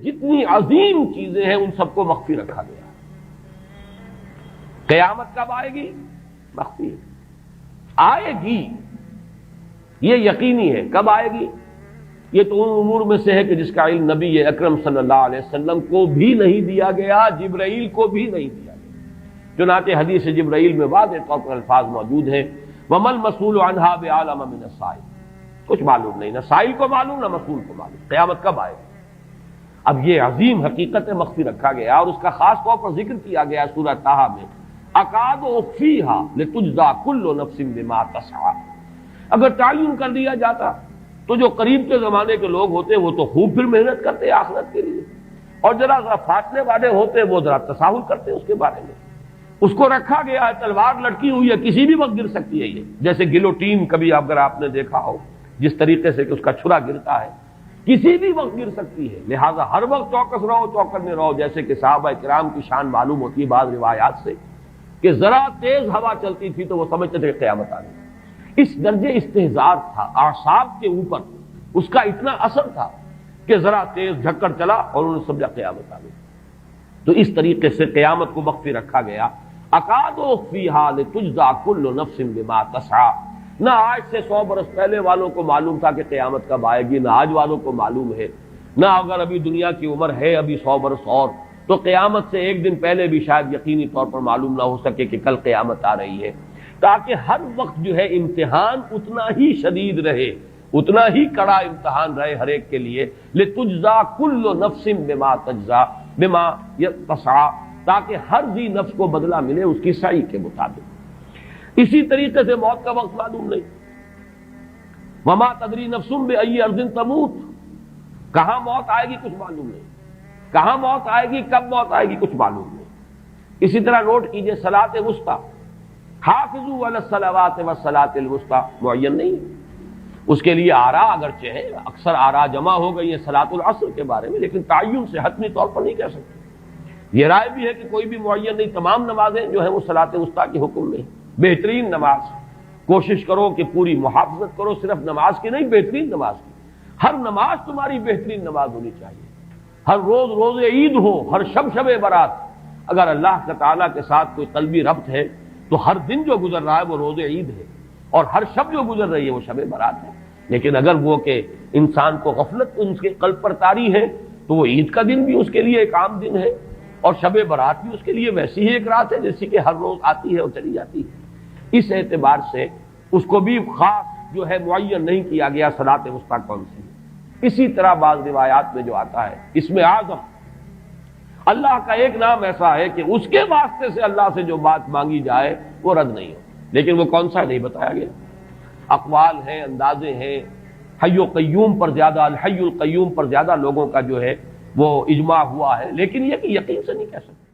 جتنی عظیم چیزیں ہیں ان سب کو مخفی رکھا گیا. قیامت کب آئے گی؟ مخفی آئے گی، یہ یقینی ہے. کب آئے گی؟ یہ تو ان امور میں سے ہے کہ جس کا علم نبی اکرم صلی اللہ علیہ وسلم کو بھی نہیں دیا گیا، جبرائیل کو بھی نہیں دیا گیا. چنانچہ حدیث جبرائیل میں واضح طور پر الفاظ موجود ہیں وَمَا الْمَسْئُولُ عَنْهَا بِأَعْلَمَ مِنَ السَّائِلِ. کچھ معلوم نہیں، نہ سائل کو معلوم نہ مسئول کو معلوم قیامت کب آئے گی. اب یہ عظیم حقیقت مخفی رکھا گیا اور اس کا خاص طور پر ذکر کیا گیا سورہ طٰہٰ میں اکاد اخفیھا لتجزی کل نفس بما تسعی. اگر تعین کر دیا جاتا تو جو قریب کے زمانے کے لوگ ہوتے وہ تو خوب پھر محنت کرتے آخرت کے لیے، اور ذرا فاصلے والے ہوتے وہ ذرا تساہل کرتے اس کے بارے میں. اس کو رکھا گیا ہے، تلوار لٹکی ہوئی ہے، کسی بھی وقت گر سکتی ہے. یہ جیسے گلوٹین کبھی اگر آپ نے دیکھا ہو جس طریقے سے کہ اس کا چھرا گرتا ہے، کسی بھی وقت گر سکتی ہے. لہذا ہر وقت چوکس رہو، چوکنے رہو. جیسے کہ صحابہ کرام کی شان معلوم ہوتی ہے بعض روایات سے کہ ذرا تیز ہوا چلتی تھی تو وہ سمجھتے تھے کہ قیامت آ گئی. اس درجے استحضار تھا اعصاب کے اوپر، اس کا اتنا اثر تھا کہ ذرا تیز جھکڑ چلا اور انہوں نے سمجھا قیامت آ گئی. تو اس طریقے سے قیامت کو مخفی رکھا گیا. اکاد اخفیھا لتجزی کل نفس بما تسعی. نہ آج سے 100 برس پہلے والوں کو معلوم تھا کہ قیامت کب آئے گی، نہ آج والوں کو معلوم ہے. نہ اگر ابھی دنیا کی عمر ہے ابھی 100 برس اور، تو قیامت سے ایک دن پہلے بھی شاید یقینی طور پر معلوم نہ ہو سکے کہ کل قیامت آ رہی ہے. تاکہ ہر وقت جو ہے امتحان اتنا ہی شدید رہے، اتنا ہی کڑا امتحان رہے ہر ایک کے لیے. لتجزی کل نفس بما تجزی بما تسعی، تاکہ ہر ذی نفس کو بدلہ ملے اس کی سعی کے مطابق. اسی طریقے سے موت کا وقت معلوم نہیں. وما تدری نفس بأی ارض تموت. کہاں موت آئے گی کچھ معلوم نہیں، کہاں موت آئے گی، کب موت آئے گی کچھ معلوم نہیں. اسی طرح نوٹ کیجئے صلاۃ وسطیٰ، حافظوا علی الصلوات والصلاۃ الوسطیٰ معین نہیں. اس کے لیے آراء اگرچہ ہے، اکثر آراء جمع ہو گئی ہیں صلاۃ العصر کے بارے میں، لیکن تعین سے حتمی طور پر نہیں کہہ سکتے. یہ رائے بھی ہے کہ کوئی بھی معین نہیں، تمام نمازیں جو ہیں وہ صلاۃ وسطیٰ کے حکم میں. بہترین نماز کوشش کرو کہ پوری محافظت کرو، صرف نماز کی نہیں بہترین نماز کی. ہر نماز تمہاری بہترین نماز ہونی چاہیے. ہر روز روز عید ہو، ہر شب شب برات. اگر اللہ تعالیٰ کے ساتھ کوئی قلبی ربط ہے تو ہر دن جو گزر رہا ہے وہ روز عید ہے، اور ہر شب جو گزر رہی ہے وہ شب برات ہے. لیکن اگر وہ کہ انسان کو غفلت ان کے قلب پر طاری ہے تو وہ عید کا دن بھی اس کے لیے ایک عام دن ہے، اور شب برات بھی اس کے لیے ویسی ہی ایک رات ہے جیسی کہ ہر روز آتی ہے اور چلی جاتی ہے. اس اعتبار سے اس کو بھی خاص جو ہے معین نہیں کیا گیا صلاۃ وسطیٰ کون سی. اسی طرح بعض روایات میں جو آتا ہے اس میں اعظم اللہ کا ایک نام ایسا ہے کہ اس کے واسطے سے اللہ سے جو بات مانگی جائے وہ رد نہیں ہو، لیکن وہ کون سا نہیں بتایا گیا. اقوال ہیں، اندازے ہیں. حی و قیوم پر زیادہ، الحی القیوم پر زیادہ لوگوں کا جو ہے وہ اجماع ہوا ہے، لیکن یہ کہ یقین سے نہیں کہہ سکتے.